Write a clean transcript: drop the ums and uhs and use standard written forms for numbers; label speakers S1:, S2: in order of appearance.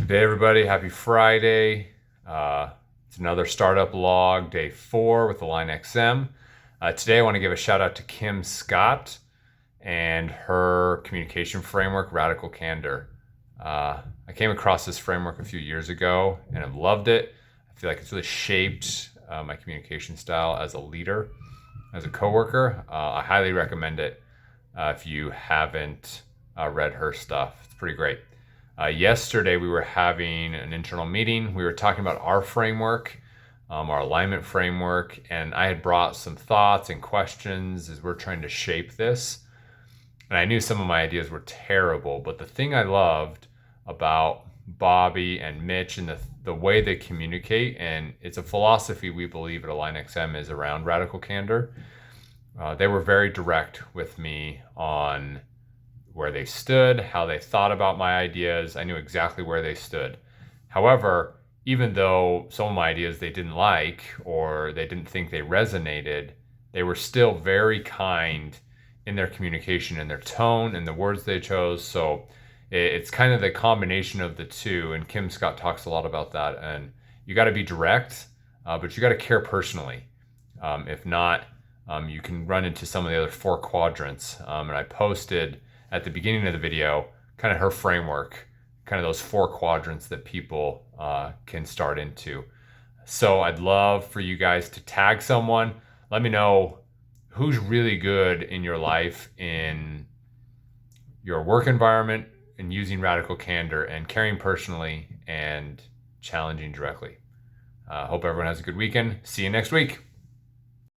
S1: Hey everybody, happy Friday. It's another startup log, day 4 with alignXM. Today I want to give a shout out to Kim Scott and her communication framework, Radical Candor. I came across this framework a few years ago and I've loved it. I feel like it's really shaped my communication style as a leader, as a coworker. I highly recommend it if you haven't read her stuff. It's pretty great. Yesterday, we were having an internal meeting. We were talking about our framework, our alignment framework, and I had brought some thoughts and questions as we're trying to shape this. And I knew some of my ideas were terrible, but the thing I loved about Bobby and Mitch and the way they communicate, and it's a philosophy we believe at alignXM is around radical candor. They were very direct with me on where they stood, how they thought about my ideas. I knew exactly where they stood. However, even though some of my ideas they didn't like or they didn't think they resonated, they were still very kind in their communication and their tone and the words they chose. So it's kind of the combination of the two. And Kim Scott talks a lot about that. And you got to be direct, but you got to care personally. If not, you can run into some of the other 4 quadrants. And I posted at the beginning of the video, kind of her framework, kind of those 4 quadrants that people can start into. So I'd love for you guys to tag someone. Let me know who's really good in your life, in your work environment, and using radical candor and caring personally and challenging directly. Hope everyone has a good weekend. See you next week.